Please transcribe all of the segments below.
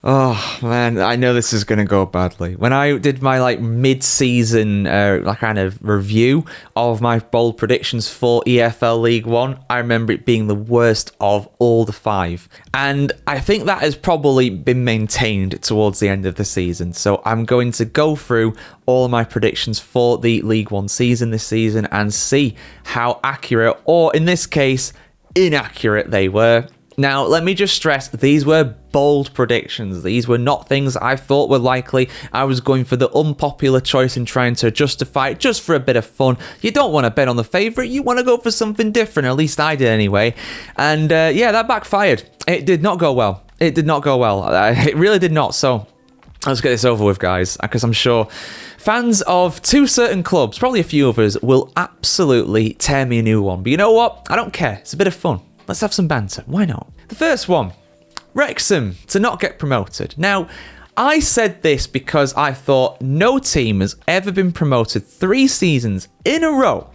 Oh man, I know this is going to go badly. When I did my mid-season kind of review of my bold predictions for EFL League One, I remember it being the worst of all the five. And I think that has probably been maintained towards the end of the season. So I'm going to go through all of my predictions for the League One season this season and see how accurate, or in this case, inaccurate they were. Now, let me just stress, these were bold predictions. These were not things I thought were likely. I was going for the unpopular choice and trying to justify it just for a bit of fun. You don't want to bet on the favourite. You want to go for something different. At least I did anyway. And that backfired. It did not go well. It did not go well. It really did not. So let's get this over with, guys, because I'm sure fans of two certain clubs, probably a few others, will absolutely tear me a new one. But you know what? I don't care. It's a bit of fun. Let's have some banter. Why not? The first one, Wrexham to not get promoted. Now, I said this because I thought no team has ever been promoted 3 seasons in a row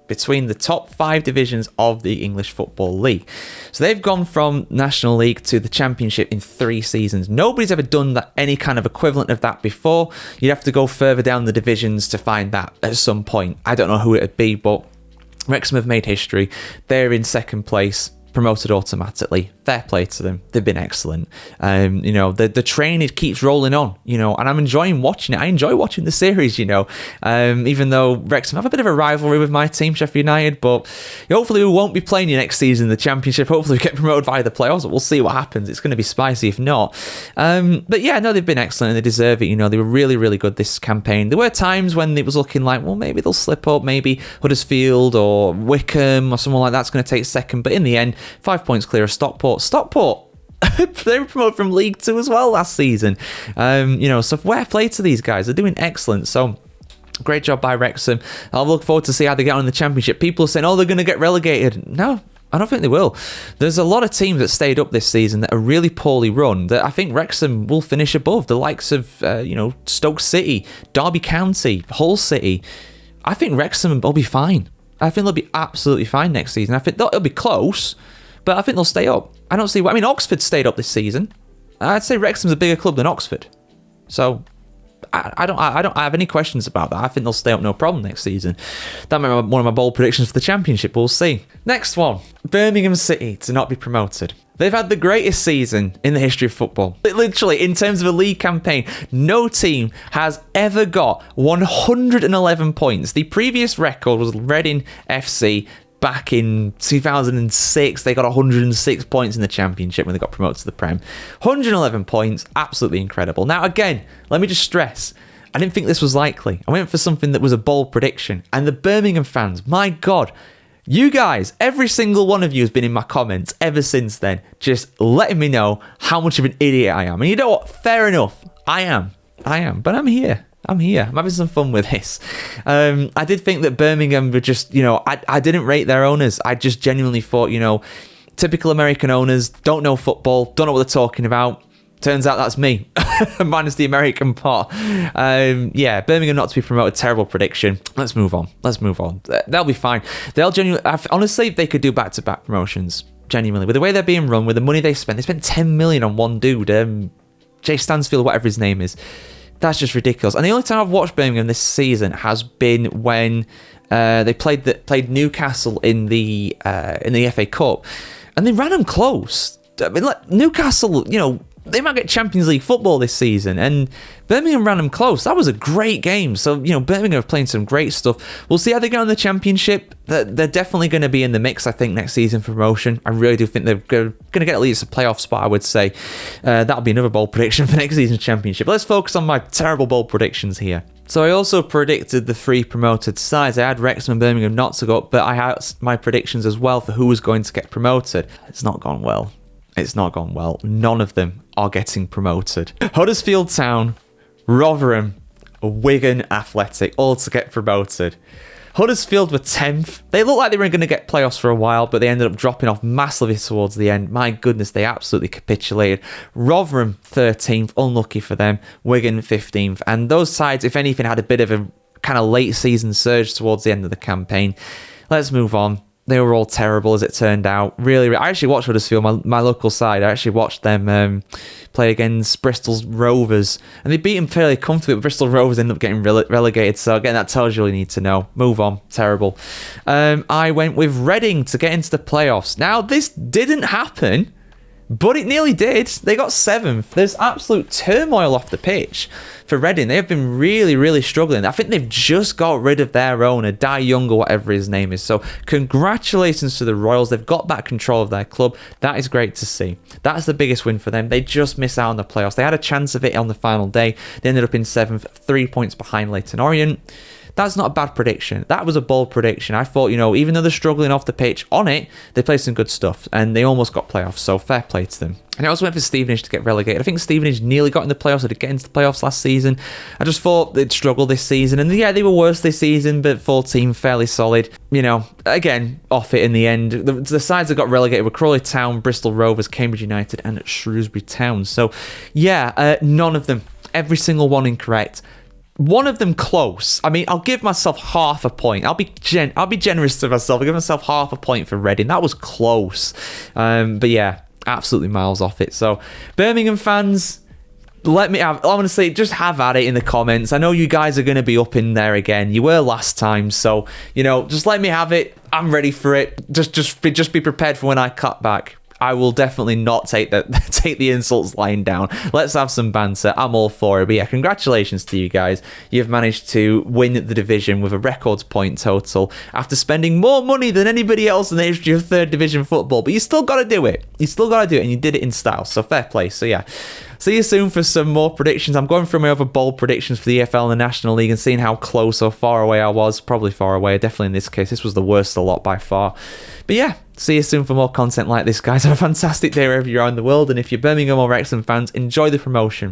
between the top 5 divisions of the English Football League. So they've gone from National League to the Championship in 3 seasons. Nobody's ever done that, any kind of equivalent of that before. You'd have to go further down the divisions to find that at some point. I don't know who it would be, but Wrexham have made history. They're in second place, promoted automatically. Fair play to them. They've been excellent. The train, it keeps rolling on, and I'm enjoying watching it. I enjoy watching the series, even though Wrexham have a bit of a rivalry with my team, Sheffield United, but hopefully we won't be playing you next season in the Championship. Hopefully we get promoted via the playoffs. We'll see what happens. It's going to be spicy if not. But yeah, no, they've been excellent and they deserve it. They were really, really good this campaign. There were times when it was looking like, well, maybe they'll slip up. Maybe Huddersfield or Wickham or someone like that's going to take second. But in the end, 5 points clear of Stockport. They were promoted from League 2 as well last season. So fair play to these guys. They're doing excellent. So great job by Wrexham. I'll look forward to see how they get on in the Championship. People are saying, they're going to get relegated. No, I don't think they will. There's a lot of teams that stayed up this season that are really poorly run that I think Wrexham will finish above. The likes of, Stoke City, Derby County, Hull City. I think Wrexham will be fine. I think they'll be absolutely fine next season. I think it'll be close, but I think they'll stay up. I don't see why. I mean, Oxford stayed up this season. I'd say Wrexham's a bigger club than Oxford. So I don't have any questions about that. I think they'll stay up no problem next season. That might be one of my bold predictions for the Championship. We'll see. Next one, Birmingham City to not be promoted. They've had the greatest season in the history of football. Literally, in terms of a league campaign, no team has ever got 111 points. The previous record was Reading FC. Back in 2006, they got 106 points in the Championship when they got promoted to the Prem. 111 points, absolutely incredible. Now, again, let me just stress, I didn't think this was likely. I went for something that was a bold prediction. And the Birmingham fans, my God, you guys, every single one of you has been in my comments ever since then, just letting me know how much of an idiot I am. And you know what? Fair enough. I am. But I'm here. I'm having some fun with this. I did think that Birmingham were just, I didn't rate their owners. I just genuinely thought, typical American owners, don't know football, don't know what they're talking about. Turns out that's me, minus the American part. Birmingham not to be promoted, terrible prediction. Let's move on. They'll be fine. Honestly, they could do back-to-back promotions, genuinely. With the way they're being run, with the money they spent 10 million on one dude, Jay Stansfield, whatever his name is. That's just ridiculous. And the only time I've watched Birmingham this season has been when they played Newcastle in the FA Cup, and they ran them close. I mean, Newcastle, they might get Champions League football this season, and Birmingham ran them close. That was a great game. So, Birmingham are playing some great stuff. We'll see how they get on the Championship. They're definitely going to be in the mix, I think, next season for promotion. I really do think they're going to get at least a playoff spot, I would say. That'll be another bold prediction for next season's Championship. Let's focus on my terrible bold predictions here. So I also predicted the 3 promoted sides. I had Wrexham and Birmingham not to go up, but I had my predictions as well for who was going to get promoted. It's not gone well. None of them are getting promoted. Huddersfield Town, Rotherham, Wigan Athletic, all to get promoted. Huddersfield were 10th. They looked like they were going to get playoffs for a while, but they ended up dropping off massively towards the end. My goodness, they absolutely capitulated. Rotherham 13th, unlucky for them. Wigan 15th. And those sides, if anything, had a bit of a kind of late season surge towards the end of the campaign. Let's move on. They were all terrible, as it turned out. Really, I actually watched Huddersfield, my local side. I actually watched them play against Bristol Rovers, and they beat them fairly comfortably, but Bristol Rovers ended up getting relegated. So again, that tells you all you need to know. Move on. Terrible. I went with Reading to get into the playoffs. Now, this didn't happen, but it nearly did. They got 7th. There's absolute turmoil off the pitch for Reading. They have been really, really struggling. I think they've just got rid of their owner, Dai Young, or whatever his name is. So congratulations to the Royals. They've got back control of their club. That is great to see. That's the biggest win for them. They just missed out on the playoffs. They had a chance of it on the final day. They ended up in 7th, 3 points behind Leyton Orient. That's not a bad prediction. That was a bold prediction. I thought, even though they're struggling off the pitch, on it, they played some good stuff, and they almost got playoffs, so fair play to them. And I also went for Stevenage to get relegated. I think Stevenage nearly got in the playoffs, or did get into the playoffs last season. I just thought they'd struggle this season, and yeah, they were worse this season, but full team, fairly solid. Again, off it in the end. The sides that got relegated were Crawley Town, Bristol Rovers, Cambridge United, and Shrewsbury Town. So yeah, none of them, every single one incorrect. One of them close. I mean, I'll give myself half a point. I'll be generous to myself. I'll give myself half a point for Reading. That was close. But yeah, absolutely miles off it. So, Birmingham fans, honestly, just have at it in the comments. I know you guys are going to be up in there again. You were last time. So, just let me have it. I'm ready for it. Just be prepared for when I cut back. I will definitely not take the insults lying down. Let's have some banter. I'm all for it. But yeah, congratulations to you guys. You've managed to win the division with a record point total after spending more money than anybody else in the history of 3rd Division football. But you still got to do it. And you did it in style. So fair play. So yeah. See you soon for some more predictions. I'm going through my other bold predictions for the EFL and the National League and seeing how close or far away I was. Probably far away. Definitely in this case. This was the worst of the lot by far. But yeah, see you soon for more content like this, guys. Have a fantastic day wherever you are in the world. And if you're Birmingham or Wrexham fans, enjoy the promotion.